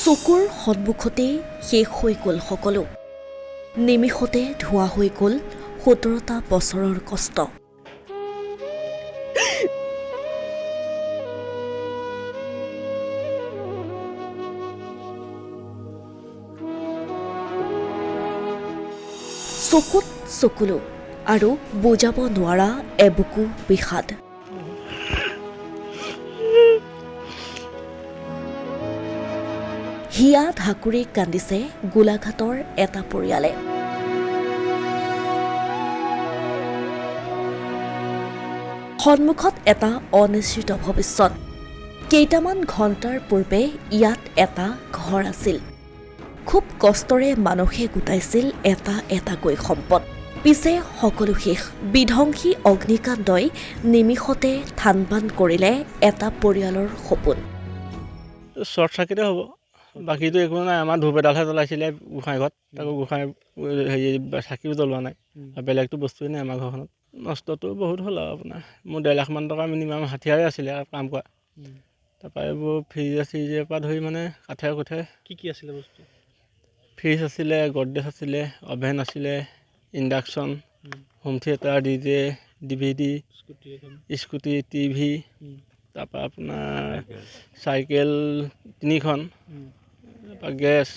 চকুৰ সন্মুখতেই শেষ হৈ গ'ল সকলো। নিমিষতে ধোৱা হৈ গ'ল 17টা বছৰৰ কষ্ট। চকুত চকুলো আৰু বুজাব নোৱাৰা এবুকু বিষাদ। হিয়া ঢাকুৰি কান্দিছে গোলাঘাটৰ এটা পৰিয়ালে। সন্মুখত এটা অনিশ্চিত ভৱিষ্যত। কেইটামান ঘণ্টাৰ পূৰ্বে ইয়াত এটা ঘৰ আছিল। খুব কষ্টৰে মানুহে গোটাইছিল এটা এটাকৈ সম্পদ। পিছে সকলো শেষ। বিধ্বংসী অগ্নিকাণ্ডই নিমিষতে থান-বান কৰিলে এটা পৰিয়ালৰ সপোন। শ্বৰ্ট চাৰ্কিটে হ'ব, বাকীটো একো নাই। আমাৰ ধূপ এডালহে জ্বলাইছিলে গোঁসাই ঘৰত, তাকো গোঁসাই হেৰি চাকিও জ্বলোৱা নাই, বেলেগটো বস্তুৱেই নাই আমাৰ ঘৰখনত। নষ্টটো বহুত হ'ল আৰু আপোনাৰ মোৰ 1.5 লাখ মান টকা মিনিমাম হাঠিয়াৰে আছিলে কাম কৰা। তাৰপৰা এইবোৰ ফ্ৰিজৰ পৰা ধৰি মানে কাঠে কুঠে কি আছিলে বস্তু? ফ্ৰিজ আছিলে, গড্ৰেজ আছিলে, অভেন আছিলে, induction, home theatre, DJ, DVD, scooty, TV, তাৰপৰা আপোনাৰ চাইকেল 3খন, তাৰপৰা গেছ,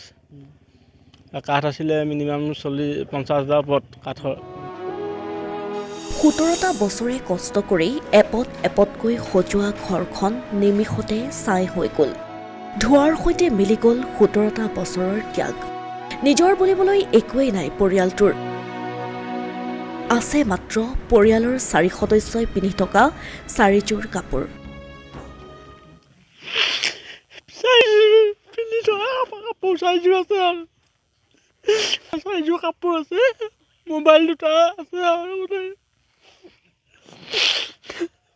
কাঠ আছিলে মিনিমাম 50,000 ওপৰত কাঠৰ। 17টা বছৰে কষ্ট কৰি এপদ এপদকৈ সজোৱা ঘৰখন নিমিষতে ছাই হৈ গ'ল। ধোঁৱাৰ সৈতে মিলি গ'ল 17টা বছৰৰ ত্যাগ। নিজৰ বুলিবলৈ একোৱেই নাই পৰিয়ালটোৰ। আছে মাত্ৰ পৰিয়ালৰ 4 সদস্যই পিন্ধি থকা 4যোৰ কাপোৰ। চাৰিযোৰ কাপোৰ আছে, মোবাইল 2টা আছে আৰু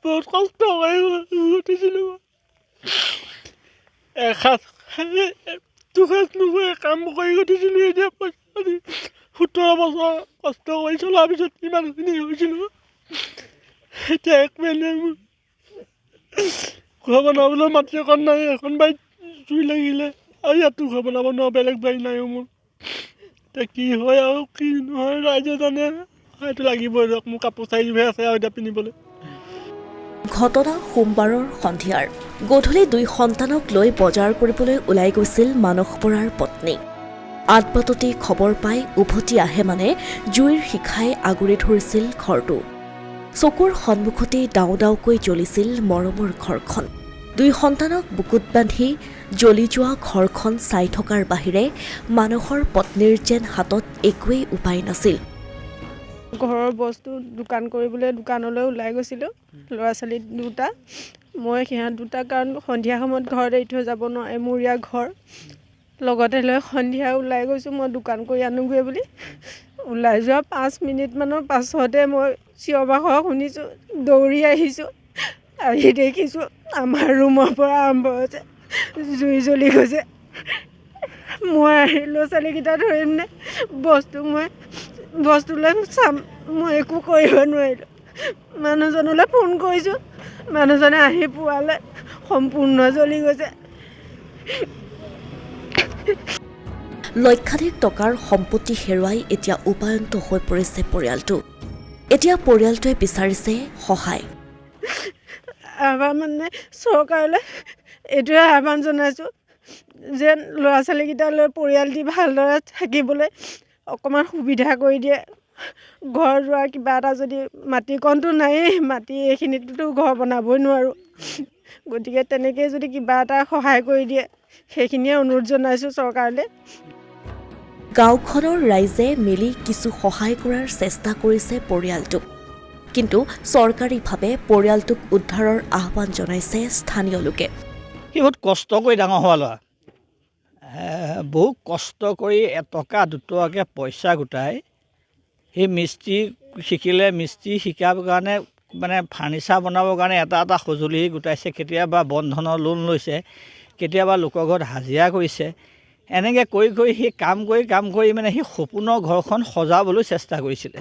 বহুত কষ্ট কৰি উঠিছিলোঁ। এসাঁজ দুসাঁজ নোখোৱাই কাম কৰি উঠিছিলোঁ। এতিয়া পইচা দি 17 বছৰ কষ্ট কৰি চলাৰ পিছত ইমানখিনি হৈছিলোঁ। এতিয়া একোৱেই নাই মোৰ। ঘৰ বনাবলৈ মাটি অকণ নাই, এখন বাৰীত জুই লাগিলে আৰু ইয়াতো ঘৰ বনাব নোৱাৰোঁ, বেলেগ বাৰী নাইও মোৰ। এতিয়া কি হয় আৰু কি নহয় ৰাইজে জানে। হয়তো লাগিবই ধৰক, মোৰ কাপোৰ 4যোৰহে আছে আৰু এতিয়া পিন্ধিবলৈ। ঘটনা সোমবাৰৰ সন্ধিয়াৰ। গধূলি 2 সন্তানক লৈ বজাৰ কৰিবলৈ ওলাই গৈছিল মানস বৰাৰ পত্নী। আতবাততেই খবৰ পাই উভতি আহে মানে জুইৰ শিখাই আগুৰি ধৰিছিল ঘৰটো। চকুৰ সন্মুখতেই ডাও ডাওকৈ জ্বলিছিল মৰমৰ ঘৰখন। 2 সন্তানক বুকুত বান্ধি জ্বলি যোৱা ঘৰখন চাই থকাৰ বাহিৰে মানসৰ পত্নীৰ যেন হাতত একোৱেই উপায় নাছিল। ঘৰৰ বস্তু দোকান কৰিবলৈ দোকানলৈ ওলাই গৈছিলোঁ, ল'ৰা ছোৱালী 2টা। মই সিহঁত 2টাৰ কাৰণ সন্ধিয়া সময়ত ঘৰত এৰি থৈ যাব নোৱাৰে, মোৰ ইয়াৰ ঘৰ লগতে লৈ সন্ধিয়া ওলাই গৈছোঁ মই দোকান কৰি আনোগৈ বুলি। ওলাই যোৱা 5 মিনিটমানৰ পাছতে মই চিঞৰ বাখৰ শুনিছোঁ, দৌৰি আহিছোঁ। আহি দেখিছোঁ আমাৰ ৰুমৰ পৰা আৰম্ভ হৈছে জুই জ্বলি গৈছে। মই আহি ল'ৰা ছোৱালীকেইটা ধৰিম নে বস্তুলৈ চাম, মই একো কৰিব নোৱাৰিলোঁ। মানুহজনলৈ ফোন কৰিছোঁ, মানুহজনে আহি পোৱালে সম্পূৰ্ণ জ্বলি গৈছে। লক্ষাধিক টকাৰ সম্পত্তি হেৰুৱাই এতিয়া উপায়ন্ত হৈ পৰিছে পৰিয়ালটো। এতিয়া পৰিয়ালটোৱে বিচাৰিছে সহায়। আহ্বান মানে চৰকাৰলৈ এইটোৱে আহ্বান জনাইছোঁ যে ল'ৰা ছোৱালীকেইটালৈ পৰিয়ালটি ভালদৰে থাকিবলৈ অকণমান সুবিধা কৰি দিয়ে। ঘৰ দুৱাৰ কিবা এটা যদি, মাটিকণটো নায়েই, মাটি এইখিনিতো ঘৰ বনাবই নোৱাৰোঁ। গতিকে তেনেকৈ যদি কিবা এটা সহায় কৰি দিয়ে সেইখিনিয়ে অনুৰোধ জনাইছোঁ চৰকাৰলৈ। গাঁওখনৰ ৰাইজে মিলি কিছু সহায় কৰাৰ চেষ্টা কৰিছে পৰিয়ালটোক, কিন্তু চৰকাৰীভাৱে পৰিয়ালটোক উদ্ধাৰৰ আহ্বান জনাইছে স্থানীয় লোকে। সি বহুত কষ্ট কৰি ডাঙৰ হোৱা ল'ৰা, বহুত কষ্ট কৰি এটকা দুটকাকৈ পইচা গোটাই সেই মিস্ত্ৰী শিকিলে। মিস্ত্ৰী শিকাৰ কাৰণে মানে ফাৰ্নিচাৰ বনাবৰ কাৰণে এটা সঁজুলি গোটাইছে। কেতিয়াবা বন্ধনৰ লোন লৈছে, কেতিয়াবা লোকৰ ঘৰত হাজিৰা কৰিছে। এনেকৈ কৰি সি কাম কৰি মানে সি সপোনৰ ঘৰখন সজাবলৈ চেষ্টা কৰিছিলে।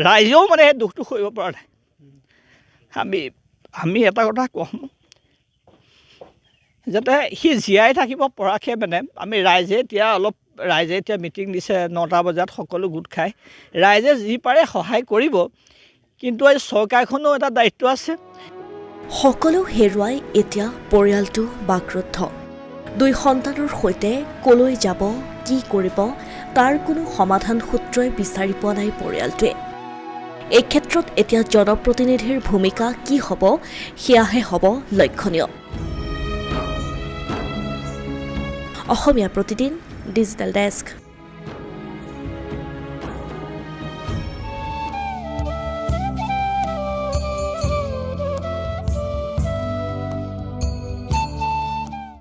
ৰাইজেও মানে সেই দুখটো সহিব পৰা নাই। আমি এটা কথা কওঁ, যাতে সি জীয়াই থাকিব পৰাকৈ মানে আমি ৰাইজে এতিয়া মিটিং দিছে 9টা বজাত সকলো গোট খাই ৰাইজে যি পাৰে সহায় কৰিব কিন্তু এই চৰকাৰখনো এটা দায়িত্ব আছে সকলো হেৰুৱাই এতিয়া পৰিয়ালটো বাকৰুদ্ধ দুই সন্তানৰ সৈতে কলৈ যাব কি কৰিব তাৰ কোনো সমাধান সূত্ৰই বিচাৰি পোৱা নাই পৰিয়ালটোৱে এই ক্ষেত্ৰত এতিয়া জনপ্ৰতিনিধিৰ ভূমিকা কি হ'ব সেয়াহে হ'ব লক্ষণীয় অসমীয়া প্ৰতিদিন ডিজিটেল ডেস্ক